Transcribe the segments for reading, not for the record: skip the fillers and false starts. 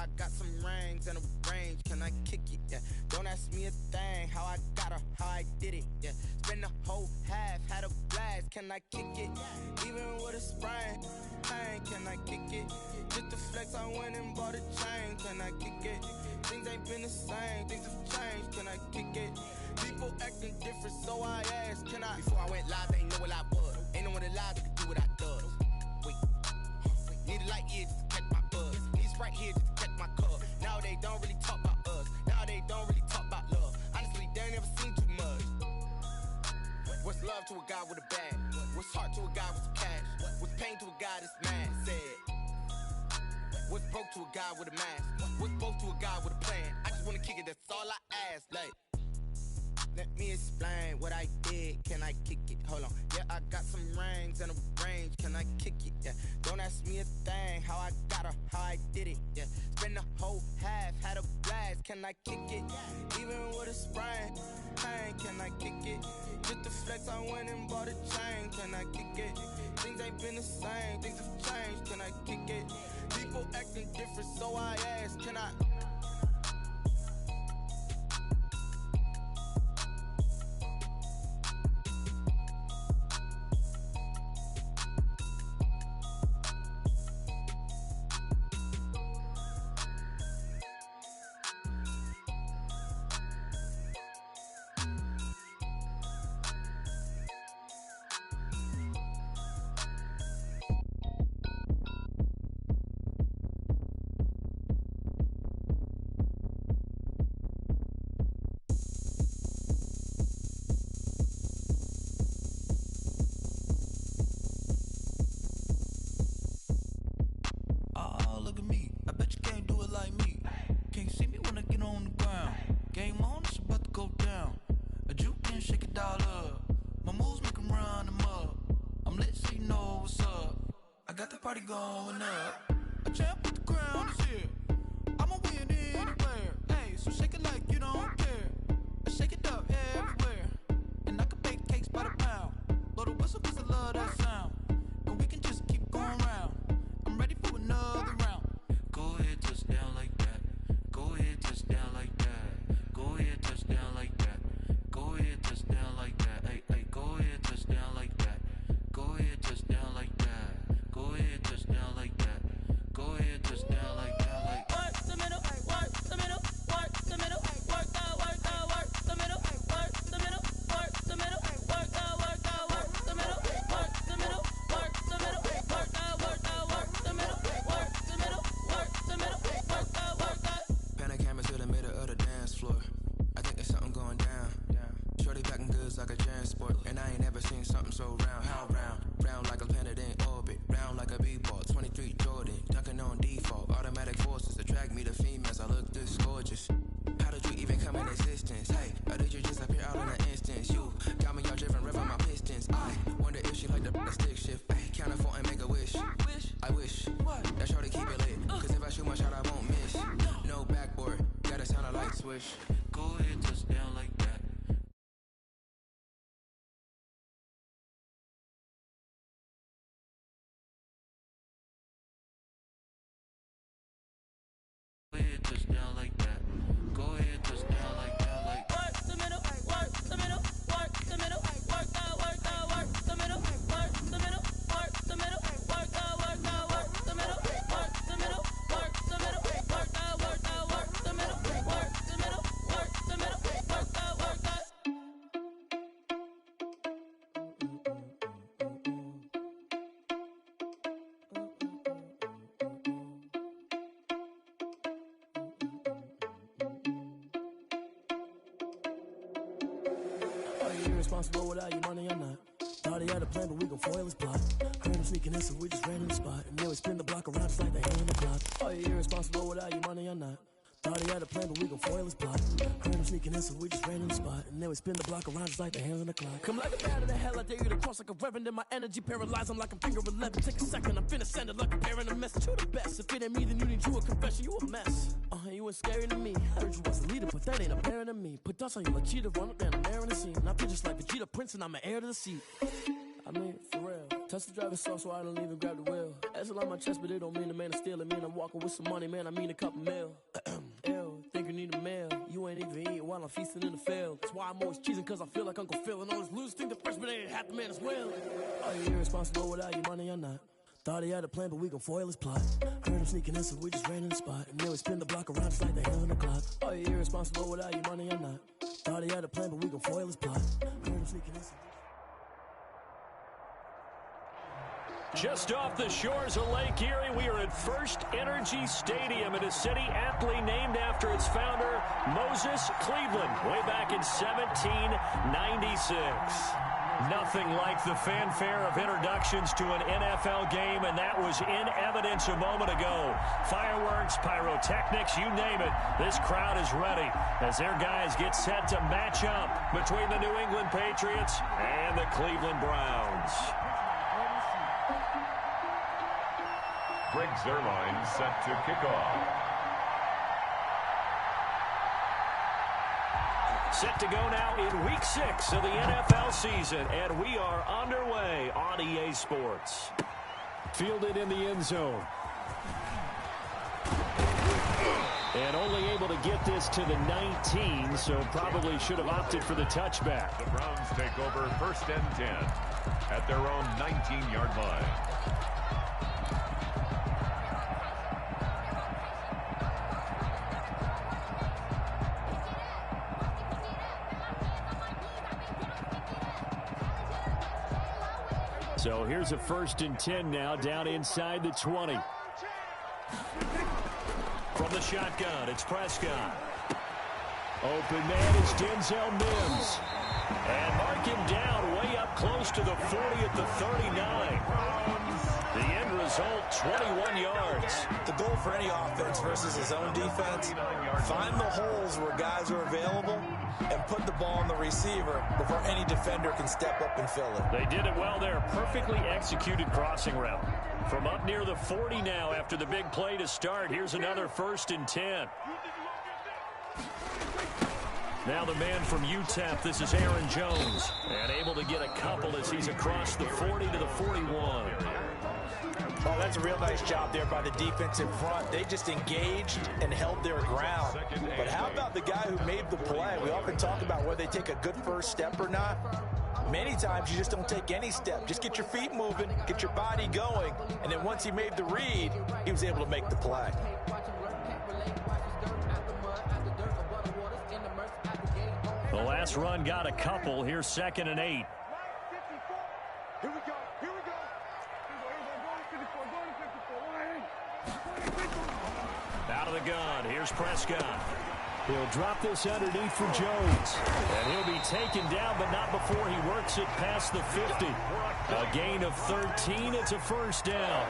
I got some rings and a range, can I kick it? Yeah, don't ask me a thing, how I got her, how I did it. Yeah, spend the whole half, had a blast, can I kick it? Even with a sprain, pain, can I kick it? Just the flex, I went and bought a chain, can I kick it? Things ain't been the same, things have changed, can I kick it? People acting different, so I asked, can I? Before I went live, they ain't know what I was. Ain't no one alive that could do what I does. Wait, need a light here just to catch my buzz. Need Sprite here just to catch my cup. Now they don't really talk about us. Now they don't really talk about love. Honestly, they ain't never seen too much. What's love to a guy with a bag? What's heart to a guy with some cash? What's pain to a guy that's mad? Said. What's broke to a guy with a mask? What's both to a guy with a plan? I just wanna kick it, that's all I ask. Like, let me explain what I did, can I kick it? Hold on, yeah, I got some rings and a range, can I kick it? Yeah, don't ask me a thing, how I got her, how I did it. Yeah, spend the whole half, had a blast, can I kick it? Even with a sprain, pain, can I kick it? Just the flex, I went and bought a chain, can I kick it? Things ain't been the same, things have changed, can I kick it? People acting different, so I asked, can I? Going up, a champ with the crown is here. I'ma win anywhere. Hey, so shake it like you don't care. Shake it up everywhere. And I can bake cakes by the pound. Blow the whistle cause I love that sound. And we can just keep going round. I'm ready for another round. Go ahead, touch down like that. Go ahead, touch down like that. Go ahead, touch down like that. Go ahead, touch down like that. Hey, hey, go ahead, touch down like that. Go ahead, touch down like that. Go ahead, touch down like that. Go ahead, touch down like that. Like work the middle, work the middle, work the middle, work the middle, work the middle, work the middle, work the middle, work the middle, work the middle, work the middle, work the middle, work the middle, work the. Pan a camera to the middle of the dance floor. I think there's something going down. Shorty packing goods like a transport, and I ain't never seen something so round. How round? Round like a planet in orbit, round like a b-ball. 23 Jordan, dunking on default. Automatic forces attract me to females. I look this gorgeous. How did you even come in existence? Hey, or did you just appear out in an instance? You got me all driven, revving my pistons. I wonder if she like the stick shift. Hey, count a 4 and make a wish. I wish that shorty keep it lit. Cause if I shoot my shot, I won't miss. No backboard, gotta sound a light switch. go ahead, touch down like that. Go ahead, touch down like that. Go ahead, touch down like that. Like work the middle, work the middle, work the middle, work the middle, work the middle, work the middle, work the middle, work the middle, work the middle, work the middle, work the middle, work the middle, work the middle, work the middle, work the middle, work the. Responsible without your money or not. Thought he had a plan, but we gon' foil his plot. Heard him sneaking in, so we just ran in the spot. And then we spin the block around just like the hand on the clock. Are you irresponsible without your money or not? Thought he had a plan, but we gon' foil his plot. Heard him sneaking in, so we just ran in the spot. And then we spin the block around just like the hands on the clock. Come like a bat of the hell, I dare you to cross like a reverend. In my energy paralyzed, I'm like a finger 11. Take a second, I'm finna send it like a parent a message. You the best, if it ain't me, then you need you a confession. You a mess, you ain't scary to me. Heard you was a leader, but that ain't apparent to me. Put dust on you like cheetah, run up down the air in the scene. I feel just like Vegeta Prince and I'm an heir to the seat. I I mean, for real. Touch the driver's soft so I don't even grab the wheel. That's on my chest, but it don't mean the man is stealing. Man, I'm walking with some money, man, I mean a couple mil. Ew, think you need a meal. You ain't even eating while I'm feasting in the field. That's why I'm always cheesing, cause I feel like Uncle Phil. And all those losers think the freshman ain't half the man as well. Are you irresponsible without your money or not? Thought he had a plan, but we gon' foil his plot. Heard him sneaking in, so we just ran in the spot. And then we spin the block around just like the hell in the clock. Are you irresponsible without your money or not? Thought he had a plan, but we gon' foil his plot. Heard him sneaking in, so Just off the shores of Lake Erie, we are at First Energy Stadium in a city aptly named after its founder, Moses Cleveland, way back in 1796. Nothing like the fanfare of introductions to an NFL game, and that was in evidence a moment ago. Fireworks, pyrotechnics, you name it. This crowd is ready as their guys get set to match up between the New England Patriots and the Cleveland Browns. Greg Zerline set to kick off. Set to go now in Week 6 of the NFL season, and we are underway on EA Sports. Fielded in the end zone. And only able to get this to the 19, so probably should have opted for the touchback. The Browns take over 1st and 10 at their own 19-yard line. So here's a 1st and 10 now, down inside the 20. From the shotgun, it's Prescott. Open man is Denzel Mims. And mark him down way up close to the 40 at the 39. The end result, 21 yards. The goal for any offense versus his own defense, find the holes where guys are available and put the ball on the receiver before any defender can step up and fill it. They did it well there. Perfectly executed crossing route. From up near the 40 now after the big play to start. Here's another 1st and 10. Now the man from UTEP, this is Aaron Jones. And able to get a couple as he's across the 40 to the 41. Oh, that's a real nice job there by the defensive front. They just engaged and held their ground. But how about the guy who made the play? We often talk about whether they take a good first step or not. Many times you just don't take any step. Just get your feet moving, get your body going, and then once he made the read, he was able to make the play. The last run got a couple. Here's 2nd and 8. Out of the gun. Here's Prescott. He'll drop this underneath for Jones. And he'll be taken down, but not before he works it past the 50. A gain of 13. It's a 1st down.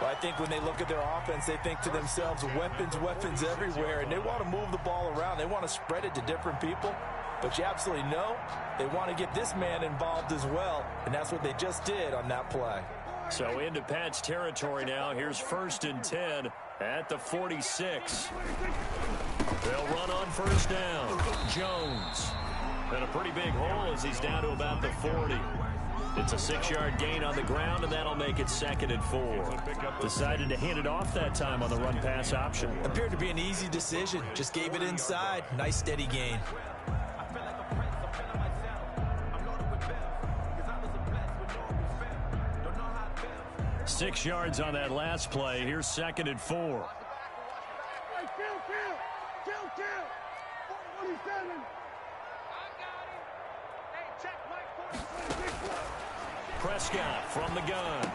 Well, I think when they look at their offense, they think to themselves, weapons everywhere, and they want to move the ball around. They want to spread it to different people. But you absolutely know they want to get this man involved as well, and that's what they just did on that play. So into Pat's territory now. Here's 1st and 10 at the 46. They'll run on 1st down. Jones. And a pretty big hole as he's down to about the 40. It's a 6-yard gain on the ground, and that'll make it 2nd and 4. Decided to hand it off that time on the run-pass option. Appeared to be an easy decision. Just gave it inside. Nice, steady gain. 6 yards on that last play. Here's 2nd and 4. Prescott from the gun.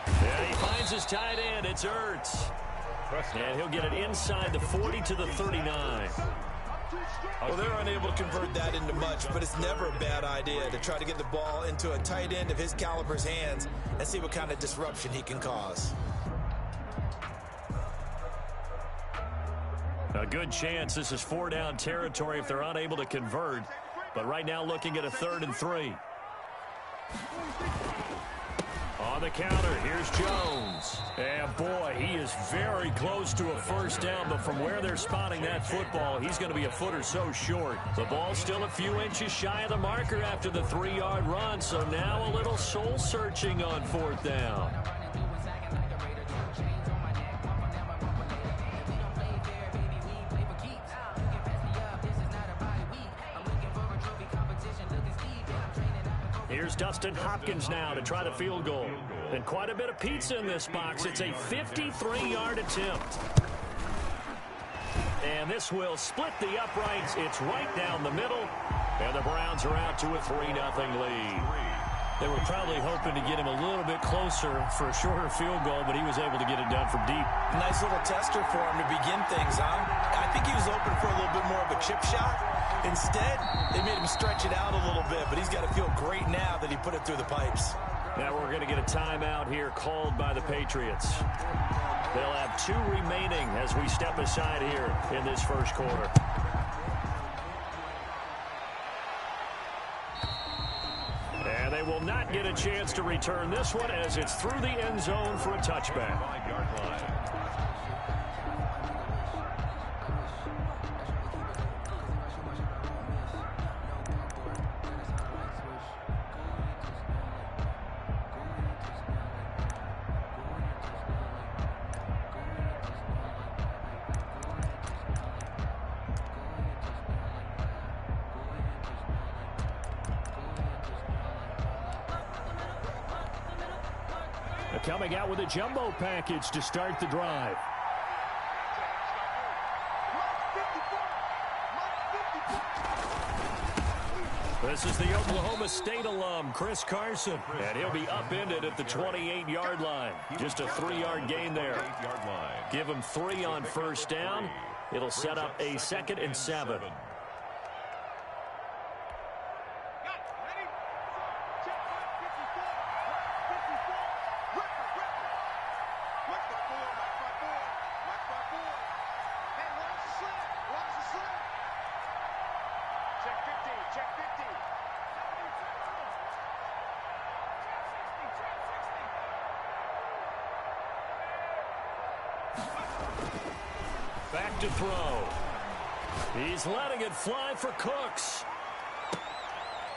And he finds his tight end. It's Ertz. And he'll get it inside the 40 to the 39. Well, they're unable to convert that into much, but it's never a bad idea to try to get the ball into a tight end of his caliber's hands and see what kind of disruption he can cause. A good chance this is 4-down territory if they're unable to convert. But right now looking at a 3rd and 3. On the counter, here's Jones. And boy, he is very close to a first down, but from where they're spotting that football, he's going to be a foot or so short. The ball's still a few inches shy of the marker after the 3-yard run, so now a little soul-searching on fourth down. Here's Dustin Hopkins now to try the field goal. And quite a bit of pizza in this box. It's a 53-yard attempt. And this will split the uprights. It's right down the middle. And the Browns are out to a 3-0 lead. They were probably hoping to get him a little bit closer for a shorter field goal, but he was able to get it done from deep. Nice little tester for him to begin things, huh? I think he was open for a little bit more of a chip shot. Instead, they made him stretch it out a little bit, but he's got to feel great now that he put it through the pipes. Now we're going to get a timeout here called by the Patriots. They'll have 2 remaining as we step aside here in this first quarter. And they will not get a chance to return this one as it's through the end zone for a touchback. 5-yard line. Coming out with a jumbo package to start the drive. This is the Oklahoma State alum, Chris Carson, and he'll be upended at the 28-yard line. Just a 3-yard gain there. Give him 3 on first down. It'll set up a 2nd and 7. Back to throw. He's letting it fly for Cooks.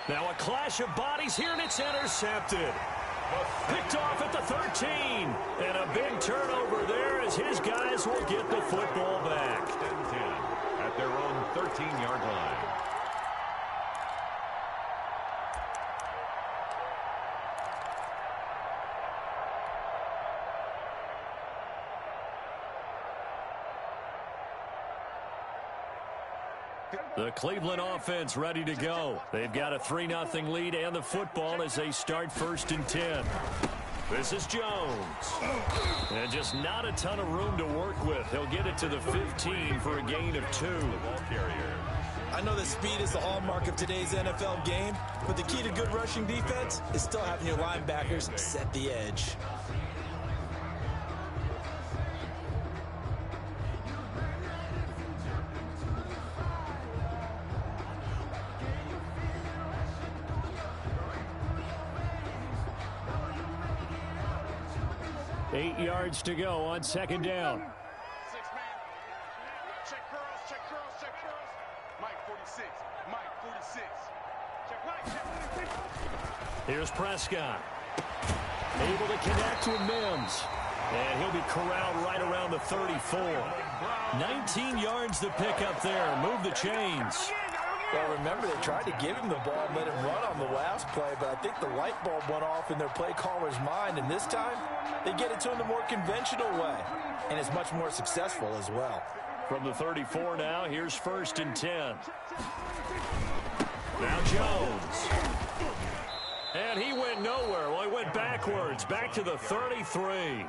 Now a clash of bodies here, and it's intercepted. Picked off at the 13. And a big turnover there as his guys will get the football back. 10 at their own 13-yard line. The Cleveland offense ready to go. They've got a 3-0 lead and the football as they start 1st and 10. This is Jones. And just not a ton of room to work with. He'll get it to the 15 for a gain of 2. I know that speed is the hallmark of today's NFL game, but the key to good rushing defense is still having your linebackers set the edge. Eight yards to go on 2nd down. 6-man. Check curls, check curls, check curls. Mike 46. Mike 46. Check Mike, check 46. Here's Prescott. Able to connect with Mims. And he'll be corralled right around the 34. 19 yards to pick up there. Move the chains. Well, remember, they tried to give him the ball and let him run on the last play, but I think the light bulb went off in their play caller's mind, and this time they get it to him the more conventional way, and it's much more successful as well. From the 34 now, here's 1st and 10. Now Jones. And he went nowhere. Well, he went backwards, back to the 33.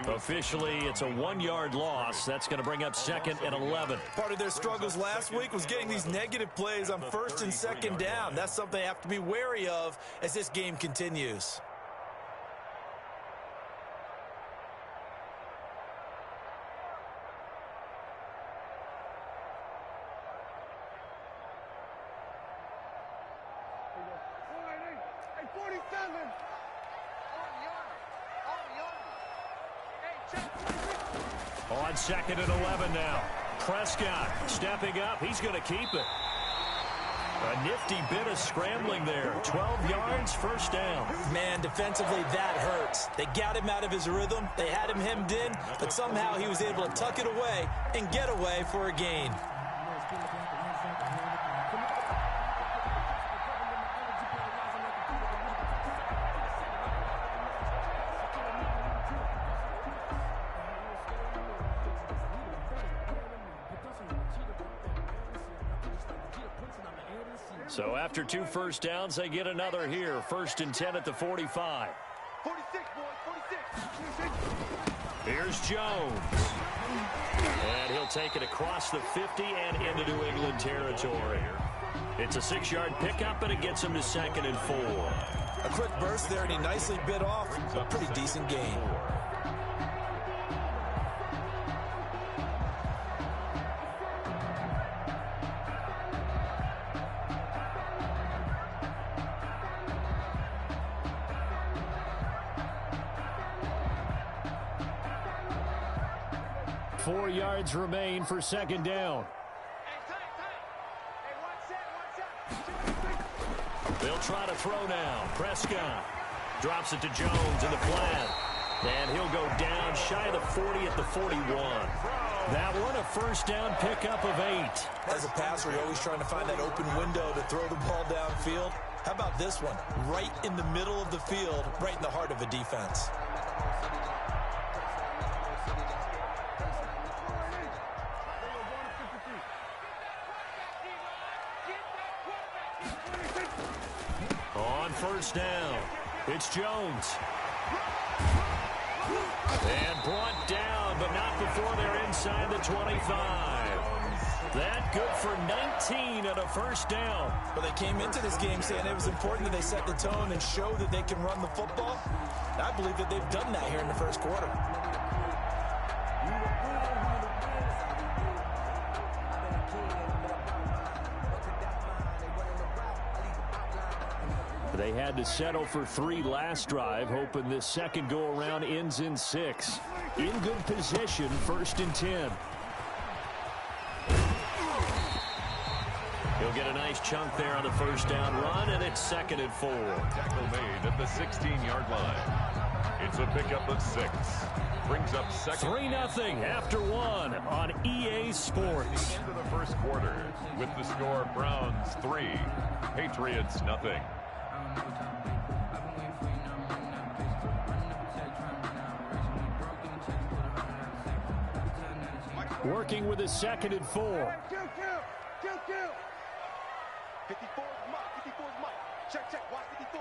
Officially, it's a 1-yard loss. That's going to bring up 2nd and 11. Part of their struggles last week was getting these negative plays on 1st and 2nd down. That's something they have to be wary of as this game continues. On 2nd and 11 now. Prescott stepping up. He's going to keep it. A nifty bit of scrambling there. 12 yards, first down. Man, defensively, that hurts. They got him out of his rhythm. They had him hemmed in, but somehow he was able to tuck it away and get away for a gain. So after 2 first downs, they get another here. 1st and 10 at the 45. 46, boys, 46. Here's Jones. And he'll take it across the 50 and into New England territory. It's a 6-yard pickup, and it gets him to 2nd and 4. A quick burst there, and he nicely bit off a pretty decent gain. Four yards remain for 2nd down. They'll try to throw now. Prescott drops it to Jones in the flat. And he'll go down shy of the 40 at the 41. That one, a first down pickup of 8. As a passer, you're always trying to find that open window to throw the ball downfield. How about this one? Right in the middle of the field, right in the heart of a defense. On 1st down, it's Jones. And brought down, but not before they're inside the 25. That good for 19 at a 1st down. Well, they came into this game saying it was important that they set the tone and show that they can run the football. I believe that they've done that here in the 1st quarter. They had to settle for 3 last drive, hoping this second go-around ends in 6. In good position, 1st and 10. He'll get a nice chunk there on the 1st down run, and it's 2nd and 4. Tackle made at the 16-yard line. It's a pickup of 6. Brings up 2nd. 3-0 after 1 on EA Sports. Into the 1st quarter with the score Browns 3, Patriots nothing. Working with a 2nd and 4. Kill. 54 is Mike. 54 is Mike. Check. Watch 54.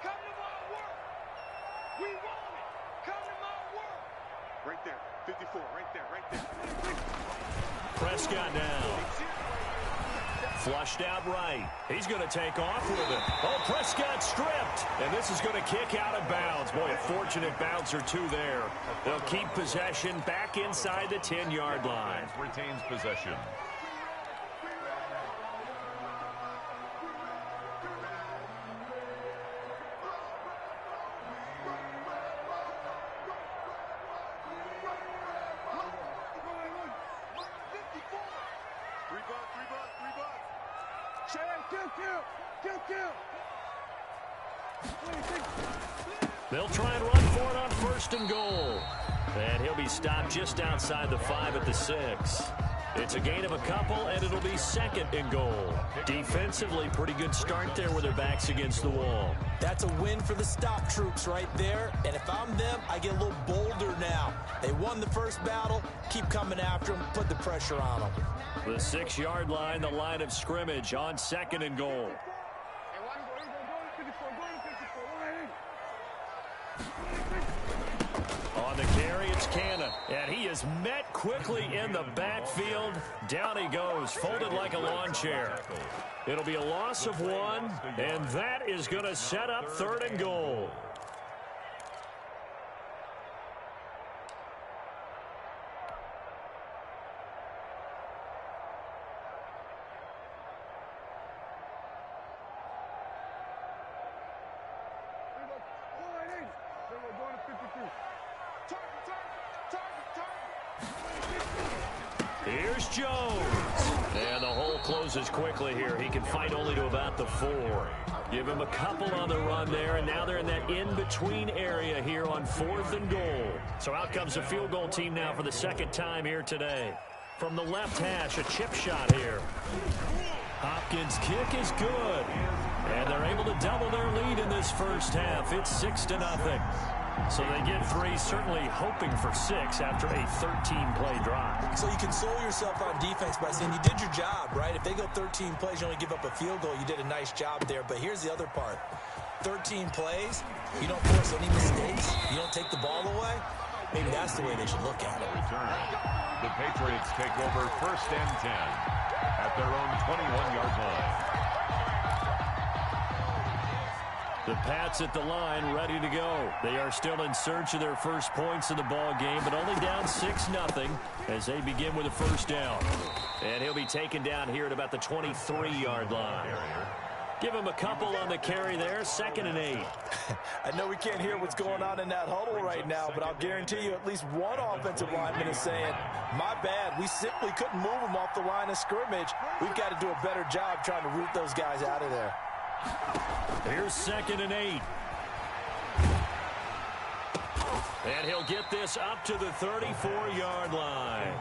Come to my work. We want it. Come to my work. Right there. 54. Right there. Prescott now. Flushed out right. He's going to take off with it. Oh, Prescott stripped. And this is going to kick out of bounds. Boy, a fortunate bounce or two there. They'll keep possession back inside the 10-yard line. Retains possession. They'll try and run for it on 1st and goal. And he'll be stopped just outside the 5 at the 6. It's a gain of a couple, and it'll be 2nd and goal. Defensively, pretty good start there with their backs against the wall. That's a win for the stop troops right there. And if I'm them, I get a little bolder now. They won the 1st battle. Keep coming after them. Put the pressure on them. The 6-yard line, the line of scrimmage on 2nd and goal. On the carry, it's Cannon. And he is met quickly in the backfield. Down he goes, folded like a lawn chair. It'll be a loss of 1, and that is going to set up 3rd and goal. Jones. And the hole closes quickly here. He can fight only to about the 4. Give him a couple on the run there, and now they're in that in-between area here on 4th and goal. So out comes the field goal team now for the second time here today. From the left hash, a chip shot here. Hopkins' kick is good. And they're able to double their lead in this first half. It's 6-0. So they get 3, certainly hoping for 6 after a 13-play drive. So you console yourself on defense by saying you did your job, right? If they go 13 plays, you only give up a field goal, you did a nice job there. But here's the other part. 13 plays, you don't force any mistakes, you don't take the ball away. Maybe that's the way they should look at it. Return. The Patriots take over 1st and 10 at their own 21-yard line. The Pats at the line, ready to go. They are still in search of their first points in the ball game, but only down 6-0 as they begin with a first down. And he'll be taken down here at about the 23-yard line. Give him a couple on the carry there, 2nd and 8. I know we can't hear what's going on in that huddle right now, but I'll guarantee you at least one offensive lineman is saying, my bad, we simply couldn't move them off the line of scrimmage. We've got to do a better job trying to root those guys out of there. Here's 2nd and 8. And he'll get this up to the 34-yard line.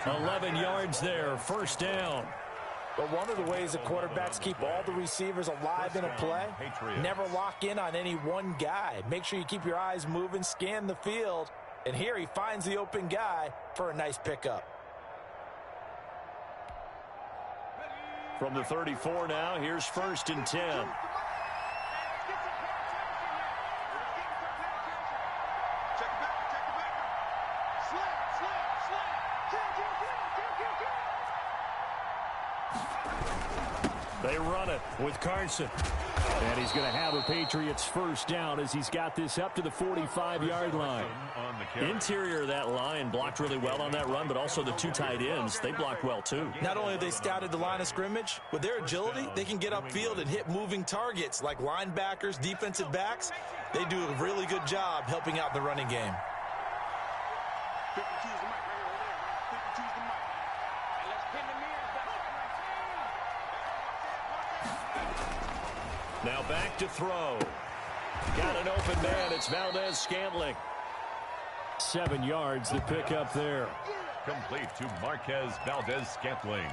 11 yards there, first down. But one of the ways that quarterbacks keep all the receivers alive in a play, never lock in on any one guy. Make sure you keep your eyes moving, scan the field. And here he finds the open guy for a nice pickup. From the 34 now, here's 1st and 10. They run it with Carson. And he's going to have a Patriots first down as he's got this up to the 45-yard line. Interior of that line blocked really well on that run, but also the 2 tight ends, they blocked well too. Not only have they scouted the line of scrimmage, with their agility, they can get upfield and hit moving targets like linebackers, defensive backs. They do a really good job helping out the running game. Now back to throw. Got an open man. It's Valdez-Scantling. 7 yards, the pickup there. Complete to Marquez Valdez-Scantling.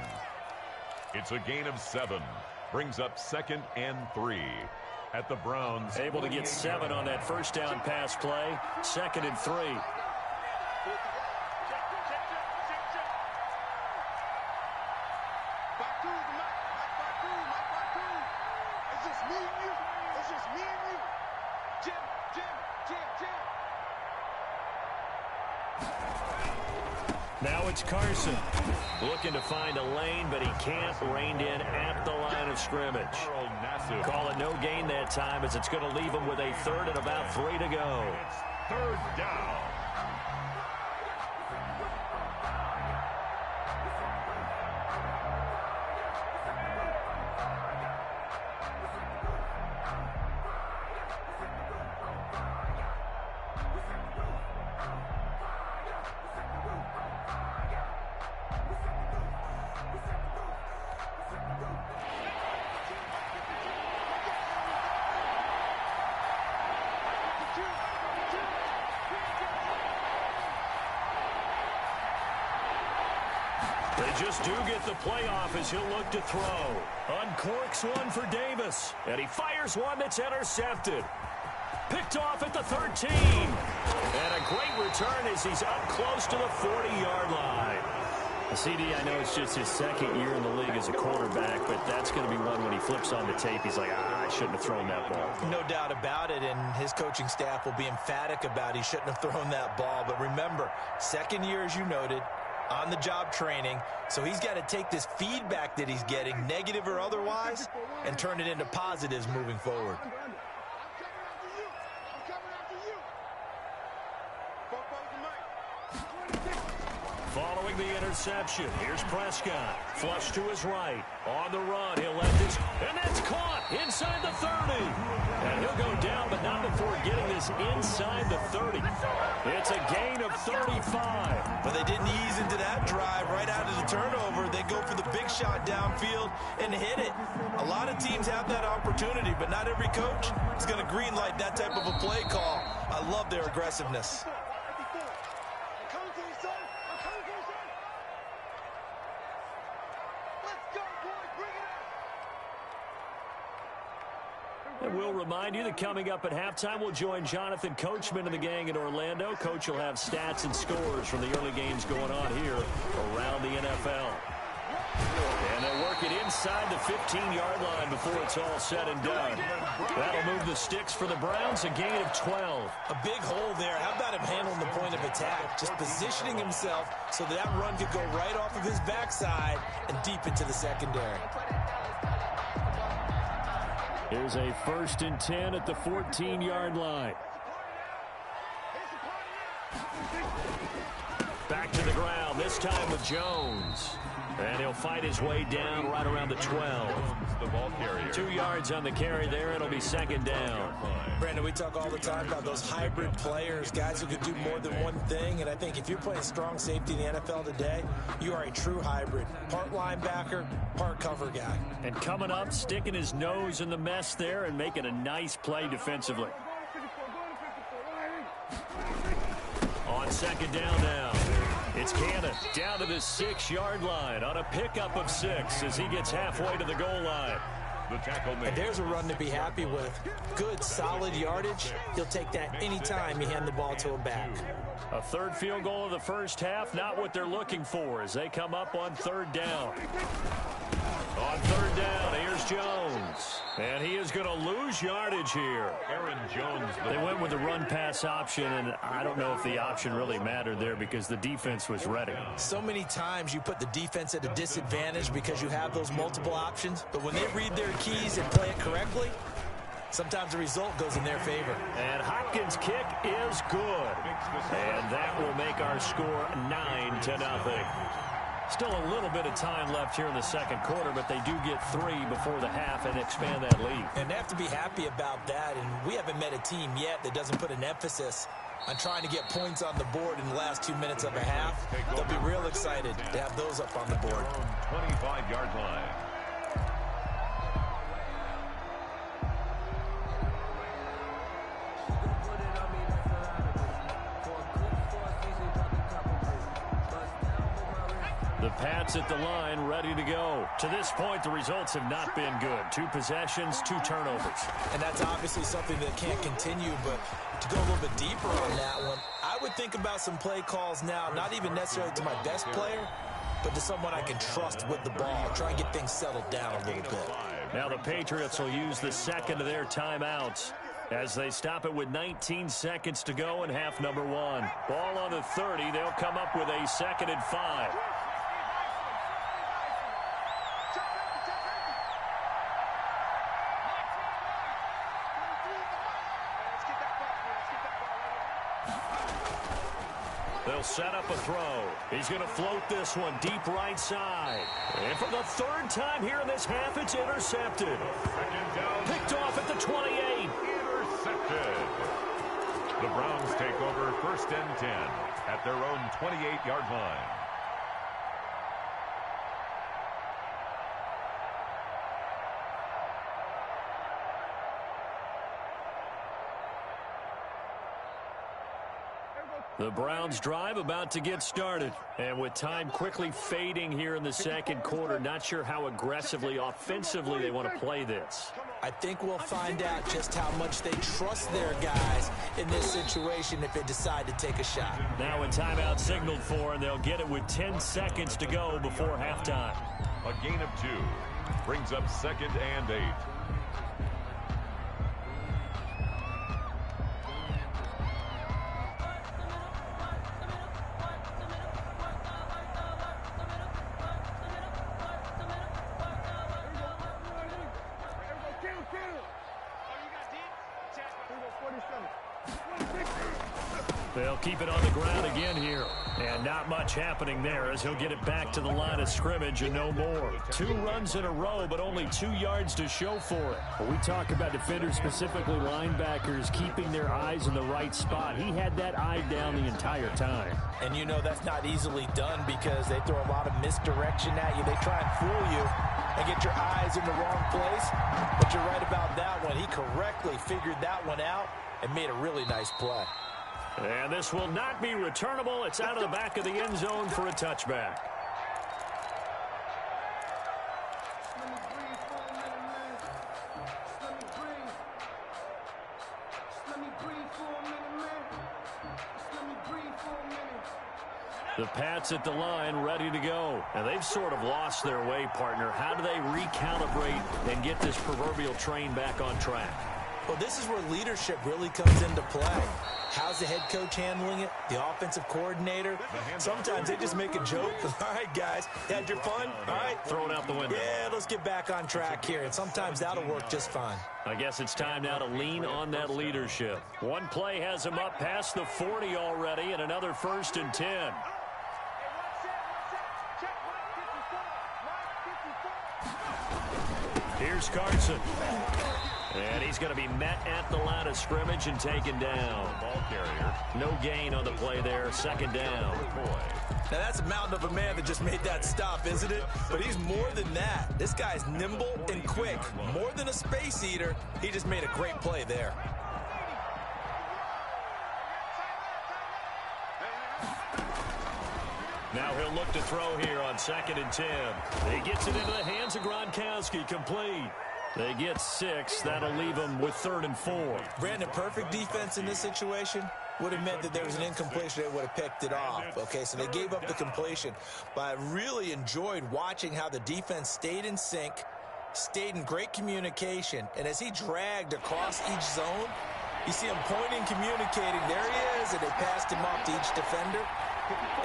It's a gain of 7. Brings up 2nd and 3 at the Browns. Able to get 7 on that first down pass play. 2nd and 3. Now it's Carson looking to find a lane, but he can't. Reined in at the line of scrimmage. Call it no gain that time as it's going to leave him with a 3rd and about 3 to go. It's 3rd down. They just do get the playoff as he'll look to throw. Uncorks one for Davis. And he fires one that's intercepted. Picked off at the 13. And a great return as he's up close to the 40-yard line. CD, I know it's just his 2nd year in the league as a quarterback, but that's going to be one when he flips on the tape. He's like, I shouldn't have thrown that ball. No doubt about it, and his coaching staff will be emphatic about he shouldn't have thrown that ball. But remember, 2nd year, as you noted, on-the-job training, so he's got to take this feedback that he's getting, negative or otherwise, and turn it into positives moving forward. Following the interception. Here's Prescott. Flush to his right. On the run. He'll let this. And that's caught inside the 30. And he'll go down, but not before getting this inside the 30. It's a gain of 35. But they didn't ease into that drive right out of the turnover. They go for the big shot downfield and hit it. A lot of teams have that opportunity, but not every coach is going to greenlight that type of a play call. I love their aggressiveness. And we'll remind you that coming up at halftime, we'll join Jonathan Coachman and the gang in Orlando. Coach will have stats and scores from the early games going on here around the NFL. And they'll work it inside the 15-yard line before it's all said and done. That'll move the sticks for the Browns, a gain of 12. A big hole there. How about him handling the point of attack? Just positioning himself so that run could go right off of his backside and deep into the secondary. Here's a 1st and 10 at the 14-yard line. Back to the ground, this time with Jones. And he'll fight his way down right around the 12. The ball carrier. 2 yards on the carry there. It'll be 2nd down. Brandon, we talk all the time about those hybrid players, guys who can do more than one thing. And I think if you're playing strong safety in the NFL today, you are a true hybrid. Part linebacker, part cover guy. And coming up, sticking his nose in the mess there and making a nice play defensively. On 2nd down now. It's Cannon down to the 6-yard line on a pickup of 6 as he gets halfway to the goal line. The tackle made. And there's a run to be happy with. Good, solid yardage. He'll take that anytime you hand the ball to him back. A 3rd field goal of the first half, not what they're looking for as they come up on 3rd down. On 3rd down, here's Jones. And he is going to lose yardage here. Aaron Jones. They went with the run-pass option, and I don't know if the option really mattered there because the defense was ready. So many times you put the defense at a disadvantage because you have those multiple options, but when they read their keys and play it correctly, sometimes the result goes in their favor. And Hopkins' kick is good. And that will make our score 9-0. Still a little bit of time left here in the 2nd quarter, but they do get 3 before the half and expand that lead. And they have to be happy about that. And we haven't met a team yet that doesn't put an emphasis on trying to get points on the board in the last 2 minutes of a half. They'll be real excited to have those up on the board. 25-yard line. The Pats at the line, ready to go. To this point, the results have not been good. 2 possessions, 2 turnovers. And that's obviously something that can't continue, but to go a little bit deeper on that one, I would think about some play calls now, not even necessarily to my best player, but to someone I can trust with the ball. Try and get things settled down a little bit. Now the Patriots will use the 2nd of their timeouts as they stop it with 19 seconds to go in half number 1. Ball on the 30. They'll come up with a 2nd and 5. They'll set up a throw. He's going to float this one deep right side. And for the 3rd time here in this half, it's intercepted. Picked off at the 28. Intercepted. The Browns take over 1st and 10 at their own 28-yard line. The Browns drive about to get started. And with time quickly fading here in the 2nd quarter, not sure how aggressively, offensively they want to play this. I think we'll find out just how much they trust their guys in this situation if they decide to take a shot. Now a timeout signaled for, and they'll get it with 10 seconds to go before halftime. A gain of 2 brings up 2nd and 8. They'll keep it on the ground again here. And not much happening there as he'll get it back to the line of scrimmage and no more. 2 runs in a row, but only 2 yards to show for it. When we talk about defenders, specifically linebackers, keeping their eyes in the right spot, he had that eye down the entire time. And you know that's not easily done because they throw a lot of misdirection at you. They try and fool you and get your eyes in the wrong place. But you're right about that one. He correctly figured that one out and made a really nice play. And this will not be returnable. It's out of the back of the end zone for a touchback. The Pats at the line, ready to go. And they've sort of lost their way, partner. How do they recalibrate and get this proverbial train back on track? Well, this is where leadership really comes into play. How's the head coach handling it? The offensive coordinator? Sometimes they just make a joke. All right, guys, had your fun? All right. Throw it out the window. Yeah, let's get back on track here. And sometimes that'll work just fine. I guess it's time now to lean on that leadership. One play has him up past the 40 already, and another 1st and 10. Here's Carson. And he's going to be met at the line of scrimmage and taken down. Ball carrier. No gain on the play there. 2nd down. Now, that's a mountain of a man that just made that stop, isn't it? But he's more than that. This guy's nimble and quick. More than a space eater. He just made a great play there. Now he'll look to throw here on 2nd and 10. He gets it into the hands of Gronkowski, complete. They get 6. That'll leave them with 3rd and 4. Brandon, perfect defense in this situation would have meant that there was an incompletion. They would have picked it off. Okay, so they gave up the completion. But I really enjoyed watching how the defense stayed in sync, stayed in great communication. And as he dragged across each zone, you see him pointing, communicating. There he is, and they passed him off to each defender.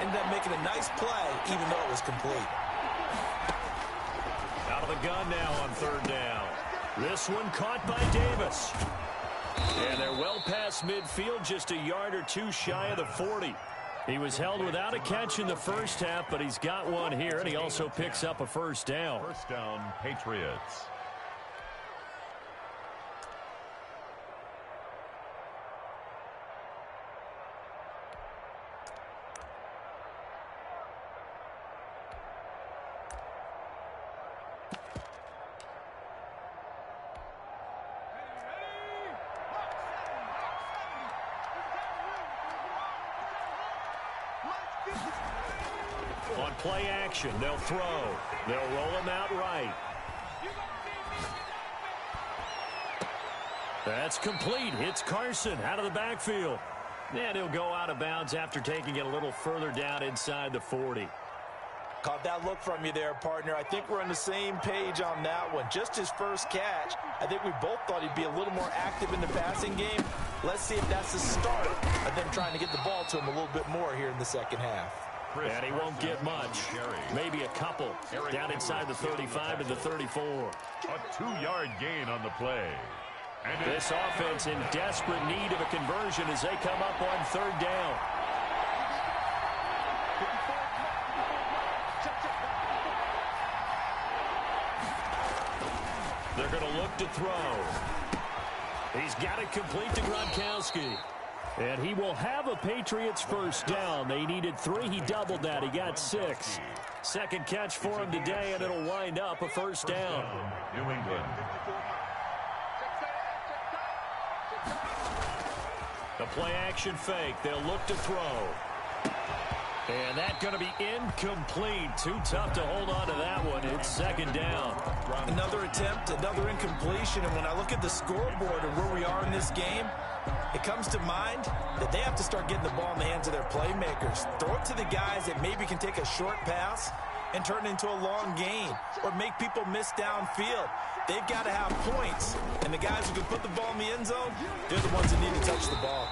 Ended up making a nice play, even though it was complete. Out of the gun now on 3rd down. This one caught by Davis. And they're well past midfield, just a yard or 2 shy of the 40. He was held without a catch in the first half, but he's got one here, and he also picks up a 1st down. 1st down, Patriots. On play action, they'll throw. They'll roll him out right. That's complete. Hits Carson out of the backfield. And he'll go out of bounds after taking it a little further down inside the 40. Caught that look from you there, partner. I think we're on the same page on that one. Just his first catch. I think we both thought he'd be a little more active in the passing game. Let's see if that's the start of them trying to get the ball to him a little bit more here in the 2nd half. And he won't get much. Maybe a couple. Down inside the 35 to the 34. A 2-yard gain on the play. And this offense in desperate need of a conversion as they come up on 3rd down. They're going to look to throw. He's got it complete to Gronkowski. And he will have a Patriots 1st down. They needed 3. He doubled that. He got 6. 2nd catch for him today, and it'll wind up a 1st down. New England. The play action fake. They'll look to throw. And that's going to be incomplete. Too tough to hold on to that one. It's 2nd down. Another attempt, another incompletion. And when I look at the scoreboard and where we are in this game, it comes to mind that they have to start getting the ball in the hands of their playmakers. Throw it to the guys that maybe can take a short pass and turn it into a long gain or make people miss downfield. They've got to have points. And the guys who can put the ball in the end zone, they're the ones that need to touch the ball.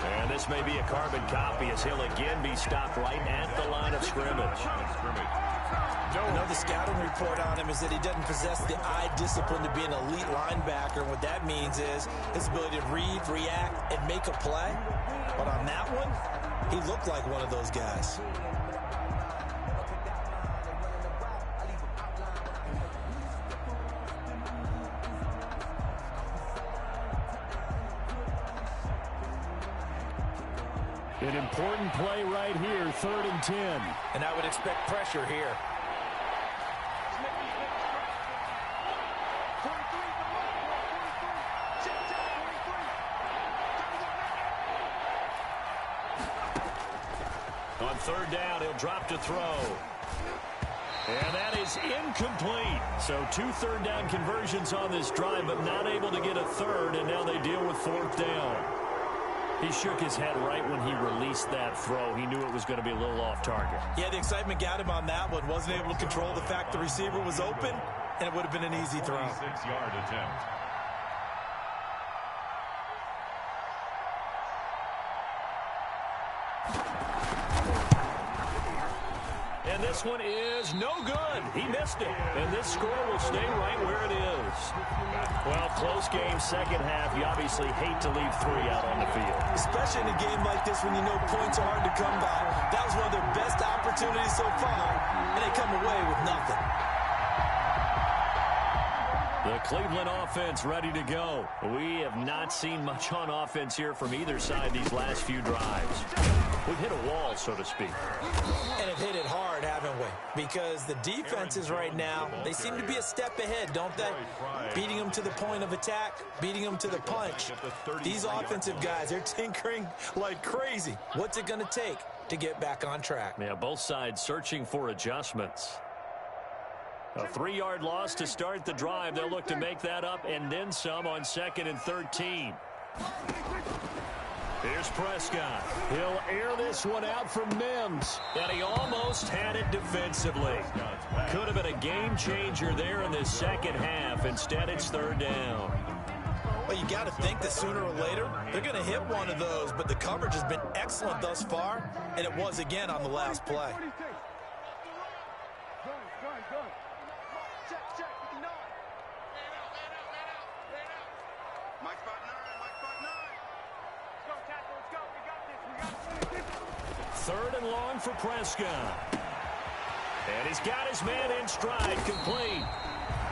And this may be a carbon copy as he'll again be stopped right at the line of scrimmage. I know the scouting report on him is that he doesn't possess the eye discipline to be an elite linebacker. And what that means is his ability to read, react, and make a play. But on that one, he looked like one of those guys. An important play right here, 3rd and 10. And I would expect pressure here. On 3rd down, he'll drop to throw. And that is incomplete. So 2 3rd down conversions on this drive, but not able to get a 3rd, and now they deal with 4th down. He shook his head right when he released that throw. He knew it was going to be a little off target. Yeah, the excitement got him on that one. Wasn't able to control the fact the receiver was open, and it would have been an easy throw. 6-yard attempt. And this one is no good. He missed it. And this score will stay right where it is. Well, close game, second half. You obviously hate to leave 3 out on the field. Especially in a game like this when you know points are hard to come by. That was one of their best opportunities so far, and they come away with nothing. The Cleveland offense ready to go. We have not seen much on offense here from either side these last few drives. We've hit a wall, so to speak. And have hit it hard, haven't we? Because the defenses right now, they seem to be a step ahead, don't they? Beating them to the point of attack, beating them to the punch. These offensive guys, they're tinkering like crazy. What's it going to take to get back on track? Yeah, both sides searching for adjustments. A 3-yard loss to start the drive. They'll look to make that up and then some on 2nd and 13. Here's Prescott. He'll air this one out from Mims. And he almost had it defensively. Could have been a game changer there in the second half. Instead, it's 3rd down. Well, you got to think that sooner or later, they're going to hit one of those. But the coverage has been excellent thus far, and it was again on the last play. Third and long for Prescott. And he's got his man in stride, complete.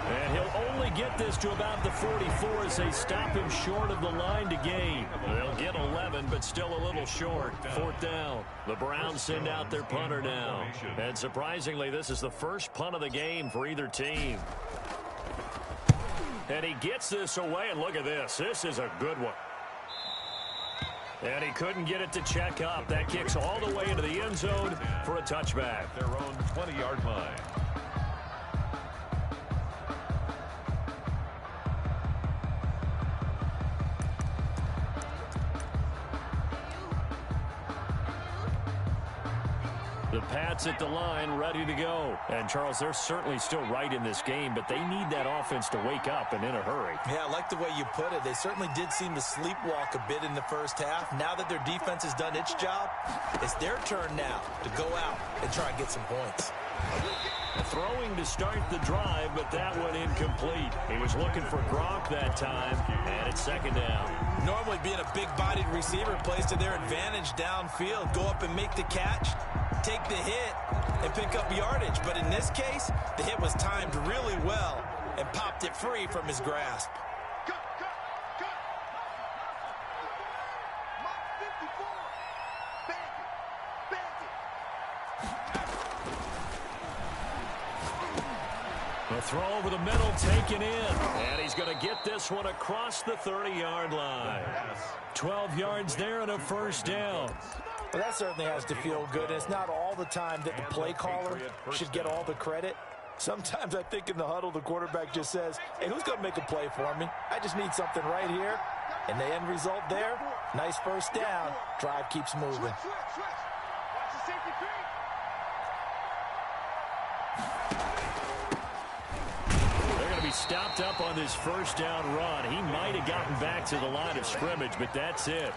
And he'll only get this to about the 44 as they stop him short of the line to gain. They'll get 11, but still a little short. 4th down. The Browns send out their punter now. And surprisingly, this is the first punt of the game for either team. And he gets this away, and look at this. This is a good one. And he couldn't get it to check up. That kicks all the way into the end zone for a touchback. Their own 20-yard line. The Pats at the line, ready to go. And, Charles, they're certainly still right in this game, but they need that offense to wake up and in a hurry. Yeah, I like the way you put it. They certainly did seem to sleepwalk a bit in the first half. Now that their defense has done its job, it's their turn now to go out and try and get some points. Throwing to start the drive, but that one incomplete. He was looking for Gronk that time, and it's 2nd down. Normally being a big-bodied receiver plays to their advantage downfield. Go up and make the catch, take the hit, and pick up yardage. But in this case, the hit was timed really well and popped it free from his grasp. The throw over the middle taken in. And he's going to get this one across the 30-yard line. 12 yards there and a 1st down. Well, that certainly has to feel good. And it's not all the time that the play caller should get all the credit. Sometimes I think in the huddle, the quarterback just says, hey, who's going to make a play for me? I just need something right here. And the end result there, nice 1st down. Drive keeps moving. stopped up on this first down run. He might have gotten back to the line of scrimmage, but that's it.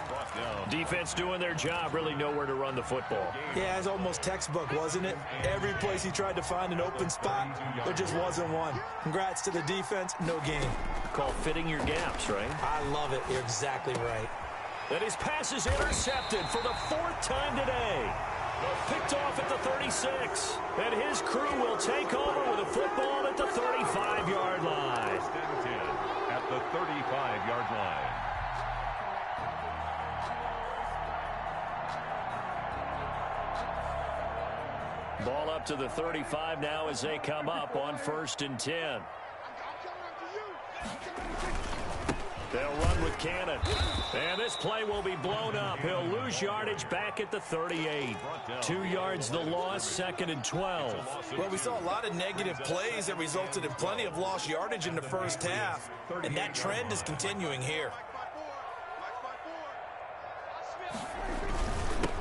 Defense doing their job, really nowhere to run the football. Yeah, it's almost textbook, wasn't it? Every place he tried to find an open spot, there just wasn't one. Congrats to the defense, no gain. Called fitting your gaps, right? I love it. You're exactly right. And his pass is intercepted for the 4th time today. Picked off at the 36. And his crew will take over with a football at the 35-yard line. At the 35-yard line. Ball up to the 35 now as they come up on 1st and 10. They'll run with Cannon. And this play will be blown up. He'll lose yardage back at the 38. 2 yards the loss, 2nd and 12. Well, we saw a lot of negative plays that resulted in plenty of lost yardage in the first half. And that trend is continuing here.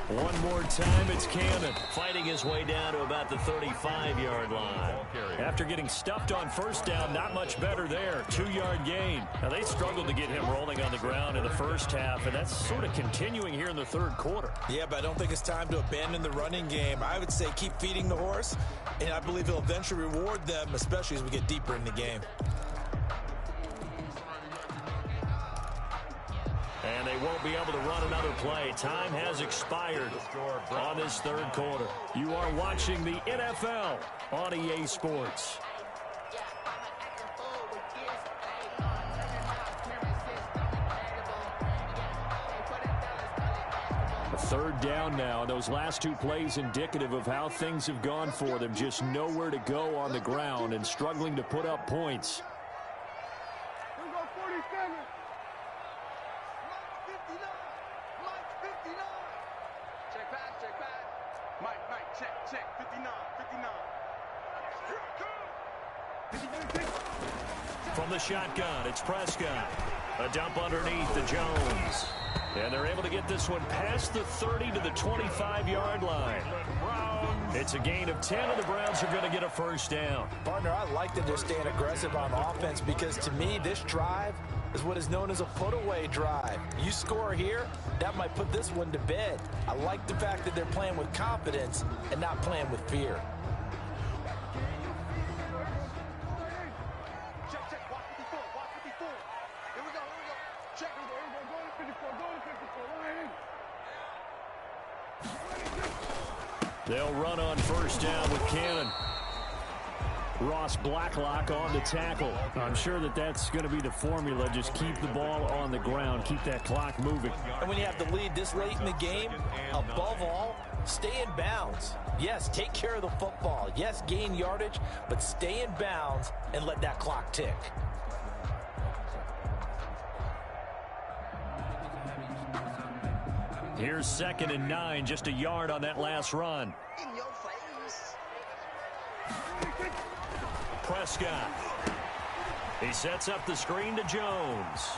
One more time, it's Cannon fighting his way down to about the 35-yard line. After getting stuffed on first down, not much better there. 2-yard gain. Now, they struggled to get him rolling on the ground in the first half, and that's sort of continuing here in the 3rd quarter. Yeah, but I don't think it's time to abandon the running game. I would say keep feeding the horse, and I believe he'll eventually reward them, especially as we get deeper in the game. And they won't be able to run another play. Time has expired on this 3rd quarter. You are watching the NFL on EA Sports. A 3rd down now. Those last 2 plays indicative of how things have gone for them. Just nowhere to go on the ground and struggling to put up points. From the shotgun, it's Prescott. A dump underneath to Jones. And they're able to get this one past the 30 to the 25-yard line. It's a gain of 10, and the Browns are going to get a first down. Partner, I like that they're staying aggressive on offense because, to me, this drive is what is known as a put-away drive. You score here, that might put this one to bed. I like the fact that they're playing with confidence and not playing with fear. They'll run on first down with Cannon. Ross Blacklock on the tackle. I'm sure that that's going to be the formula. Just keep the ball on the ground. Keep that clock moving. And when you have the lead this late in the game, above all, stay in bounds. Yes, take care of the football. Yes, gain yardage, but stay in bounds and let that clock tick. Here's 2nd and 9, just a yard on that last run. In your face. Prescott. He sets up the screen to Jones.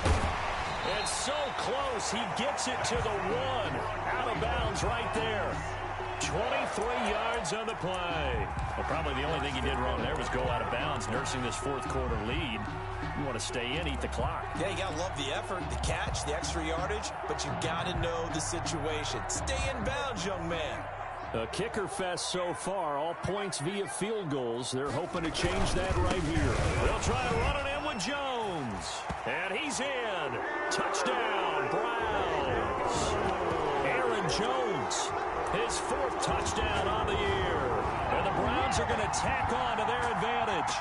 And so close, he gets it to the 1. Out of bounds right there. 23 yards on the play. Well, probably the only thing he did wrong there was go out of bounds, nursing this 4th quarter lead. You want to stay in, eat the clock. Yeah, you got to love the effort, the catch, the extra yardage, but you got to know the situation. Stay in bounds, young man. A kicker fest so far, all points via field goals. They're hoping to change that right here. They'll try to run it in with Jones. And he's in. Touchdown, Browns. Aaron Jones, his 4th touchdown on the year. And the Browns are going to tack on to their advantage.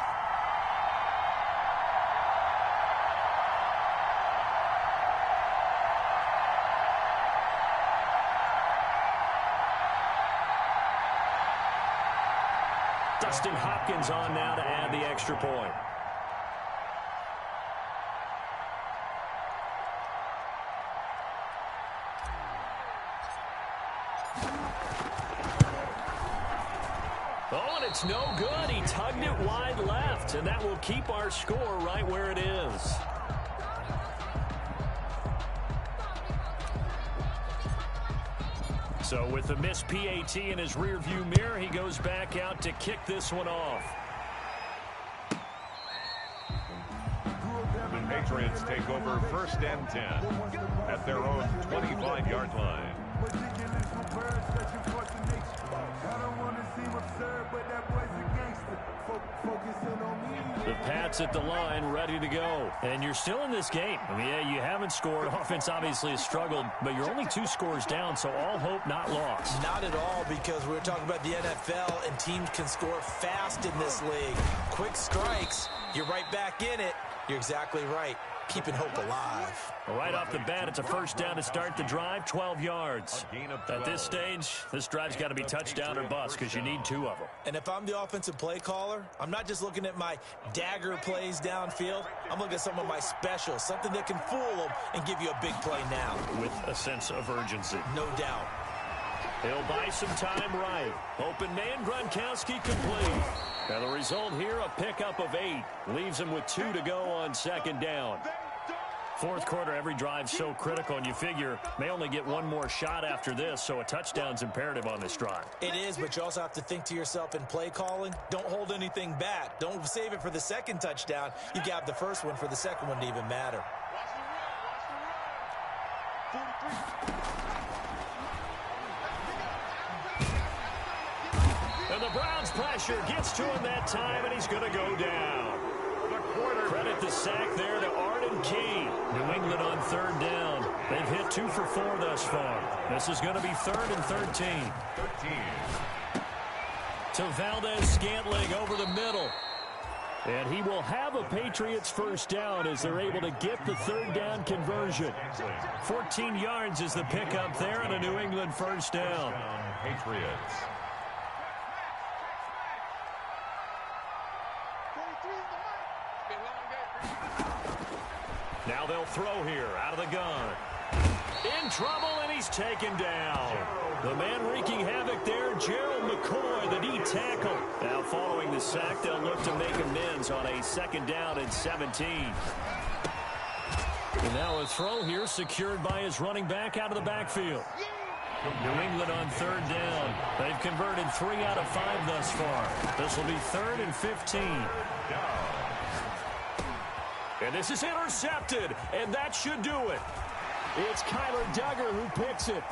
Dustin Hopkins on now to add the extra point. Oh, and it's no good. He tugged it wide left, and that will keep our score right where it is. So with the missed PAT in his rearview mirror, he goes back out to kick this one off. Patriots take over 1st and 10 at their own 25-yard line. The Pats at the line, ready to go. And you're still in this game. I mean, yeah, you haven't scored. Offense obviously has struggled, but you're only 2 scores down, so all hope not lost. Not at all, because we're talking about the NFL, and teams can score fast in this league. Quick strikes, you're right back in it. You're exactly right. Keeping hope alive. Right off the bat, it's a 1st down to start the drive, 12 yards. At this stage, this drive's got to be touchdown or bust because you need 2 of them. And if I'm the offensive play caller, I'm not just looking at my dagger plays downfield. I'm looking at some of my specials, something that can fool them and give you a big play now. With a sense of urgency. No doubt. He'll buy some time right. Open man, Gronkowski complete. And the result here, a pickup of 8. Leaves him with 2 to go on 2nd down. 4th quarter, every drive's so critical, and you figure may only get 1 more shot after this, so a touchdown's imperative on this drive. It is, but you also have to think to yourself in play calling, don't hold anything back. Don't save it for the 2nd touchdown. You got the 1st one for the 2nd one to even matter. And the Browns pressure gets to him that time, and he's going to go down. Credit the sack there to Arden Key. New England on 3rd down. They've hit 2 for 4 thus far. This is going to be 3rd and 13. To Valdez Scantling over the middle. And he will have a Patriots 1st down as they're able to get the 3rd down conversion. 14 yards is the pickup there, and a New England 1st down. Patriots. Now they'll throw here out of the gun. In trouble, and he's taken down. The man wreaking havoc there, Gerald McCoy, the D tackle. Now following the sack, they'll look to make amends on a 2nd down and 17. And now a throw here secured by his running back out of the backfield. New England on 3rd down. They've converted 3 out of 5 thus far. This will be 3rd and 15. And this is intercepted, and that should do it. It's Kyler Duggar who picks it.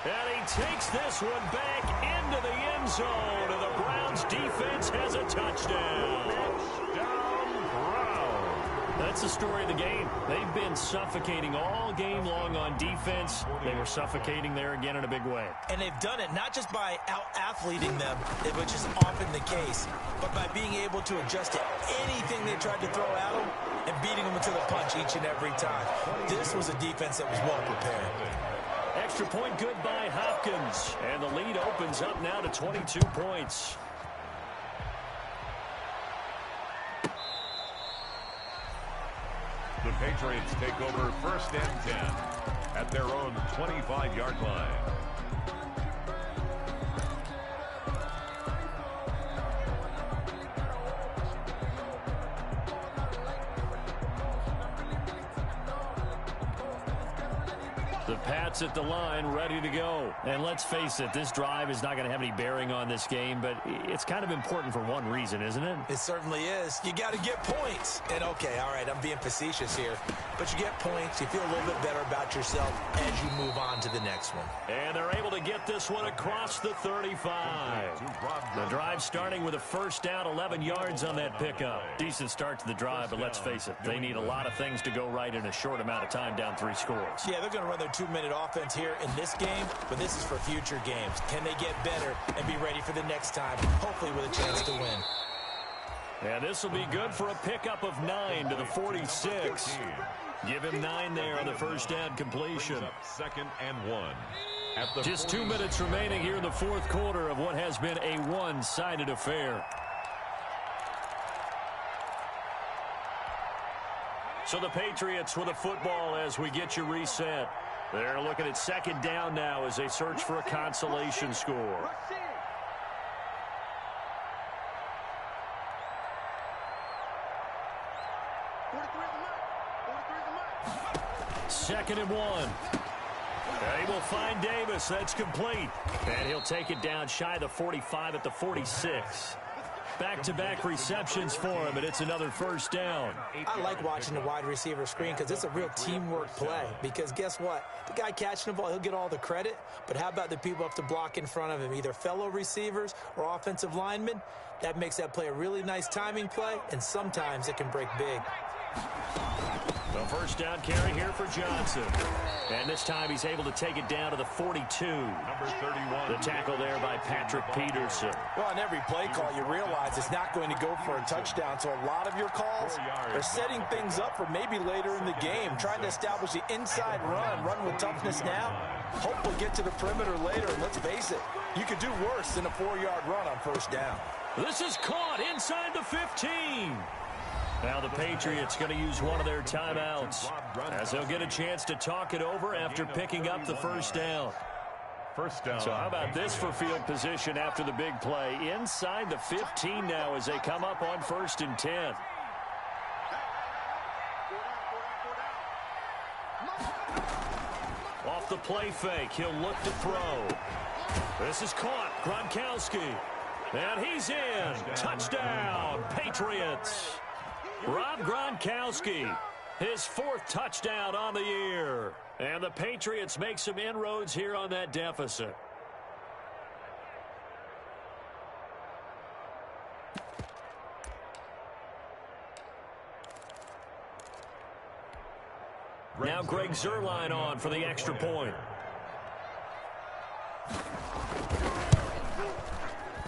And he takes this one back into the end zone, and the Browns defense has a touchdown. That's the story of the game. They've been suffocating all game long on defense. They were suffocating there again in a big way. And they've done it not just by out-athleting them, which is often the case, but by being able to adjust to anything they tried to throw at them and beating them to the punch each and every time. This was a defense that was well prepared. Extra point good by Hopkins. And the lead opens up now to 22 points. The Patriots take over 1st and 10 at their own 25-yard line. The Pats at the line, ready to go. And let's face it, this drive is not going to have any bearing on this game, but it's kind of important for one reason, isn't it? It certainly is. You got to get points. And, okay, all right, I'm being facetious here, but you get points. You feel a little bit better about yourself as you move on to the next one. And they're able to get this one across the 35. The drive starting with a 1st down, 11 yards on that pickup. Decent start to the drive, but let's face it, they need a lot of things to go right in a short amount of time, down 3 scores. Yeah, they're going to run their 2-minute offense here in this game, but this is for future games. Can they get better and be ready for the next time, hopefully with a chance to win? And this will be good for a pickup of 9 to the 46. Give him 9 there on the 1st down completion. 2nd and 1. Just 2 minutes remaining here in the 4th quarter of what has been a one-sided affair. So the Patriots with a football as we get you reset. They're looking at 2nd down now as they search for a consolation score. Second and 1. They will find Davis. That's complete. And he'll take it down shy of the 45 at the 46. back-to-back receptions for him, and it's another first down. I like watching the wide receiver screen because it's a real teamwork play. Because guess what? The guy catching the ball, he'll get all the credit. But how about the people have to block in front of him, either fellow receivers or offensive linemen? That makes that play a really nice timing play, and sometimes it can break big. The first down carry here for Johnson. And this time he's able to take it down to the 42. Number 31. The tackle there by Patrick Peterson. Well, on every play call, you realize it's not going to go for a touchdown. So a lot of your calls are setting things up for maybe later in the game, trying to establish the inside run with toughness now. Hopefully get to the perimeter later. And let's face it, you could do worse than a 4-yard run on first down. This is caught inside the 15. Now the Patriots going to use one of their timeouts as they'll get a chance to talk it over after picking up the first down. First down. So how about this for field position after the big play? Inside the 15 now as they come up on 1st and 10. Off the play fake, he'll look to throw. This is caught, Gronkowski. And he's in. Touchdown, Patriots. Rob Gronkowski, his 4th touchdown on the year. And the Patriots make some inroads here on that deficit. Now Greg Zuerlein on for the extra point.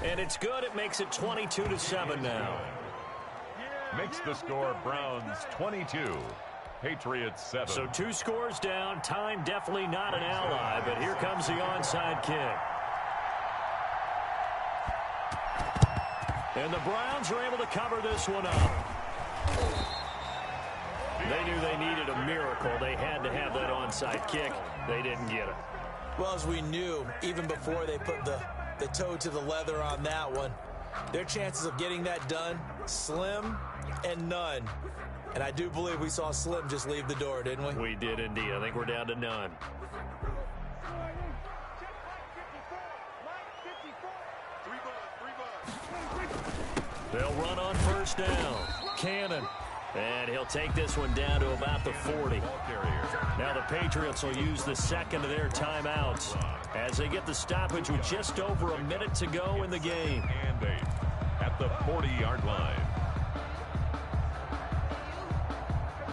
And it's good. It makes it 22-7 now. Makes the score Browns 22, Patriots 7. So 2 scores down. Time definitely not an ally, but here comes the onside kick. And the Browns are able to cover this one up. They knew they needed a miracle. They had to have that onside kick. They didn't get it. Well, as we knew, even before they put the toe to the leather on that one, their chances of getting that done, slim and none. And I do believe we saw Slim just leave the door, didn't we? We did indeed. I think we're down to none. They'll run on first down. Cannon. And he'll take this one down to about the 40. Now the Patriots will use the second of their timeouts as they get the stoppage with just over a minute to go in the game. And 8 at the 40-yard line.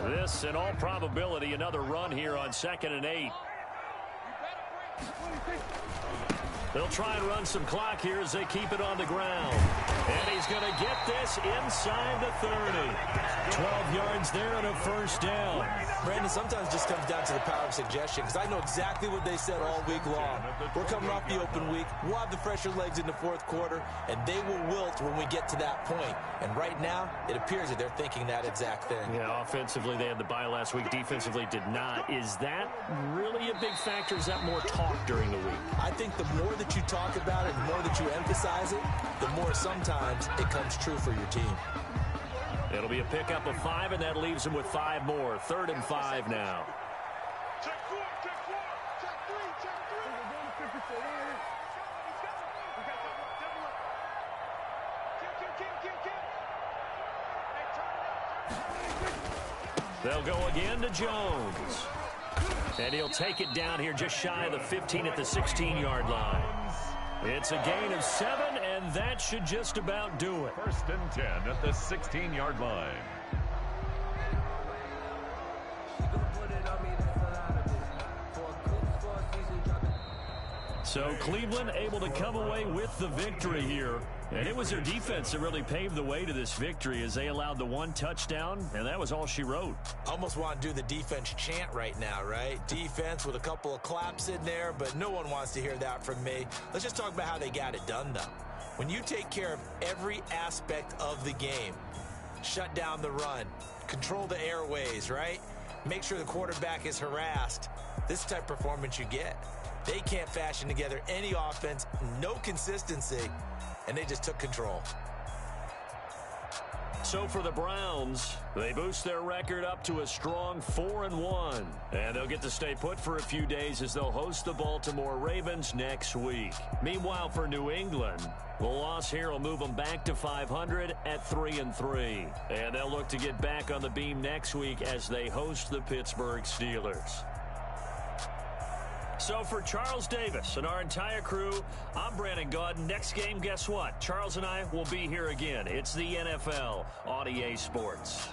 This, in all probability, another run here on 2nd and 8. They'll try and run some clock here as they keep it on the ground. And he's going to get this inside the 30. 12 yards there and a first down. Brandon, sometimes it just comes down to the power of suggestion, because I know exactly what they said all week long. We're coming off the open week. We'll have the fresher legs in the 4th quarter, and they will wilt when we get to that point. And right now, it appears that they're thinking that exact thing. Yeah, offensively, they had the bye last week. Defensively, did not. Is that really a big factor? Is that more talk during the week? I think the more that you talk about it, the more that you emphasize it, the more sometimes it comes true for your team. It'll be a pickup of 5, and that leaves them with 5 more. 3rd and 5 now. Check 4, check 4, check 3, check 3. They'll go again to Jones. And he'll take it down here just shy of the 15 at the 16-yard line. It's a gain of 7, and that should just about do it. 1st and 10 at the 16-yard line. So Cleveland able to come away with the victory here. And it was their defense that really paved the way to this victory as they allowed the 1 touchdown, and that was all she wrote. Almost want to do the defense chant right now, right? Defense with a couple of claps in there, but no one wants to hear that from me. Let's just talk about how they got it done, though. When you take care of every aspect of the game, shut down the run, control the airways, right? Make sure the quarterback is harassed. This is the type of performance you get. They can't fashion together any offense, no consistency, and they just took control. So for the Browns, they boost their record up to a strong 4-1. And they'll get to stay put for a few days as they'll host the Baltimore Ravens next week. Meanwhile, for New England, the loss here will move them back to 500 at 3-3. And they'll look to get back on the beam next week as they host the Pittsburgh Steelers. So for Charles Davis and our entire crew, I'm Brandon Gaudin. Next game, guess what? Charles and I will be here again. It's the NFL on EA Sports.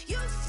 You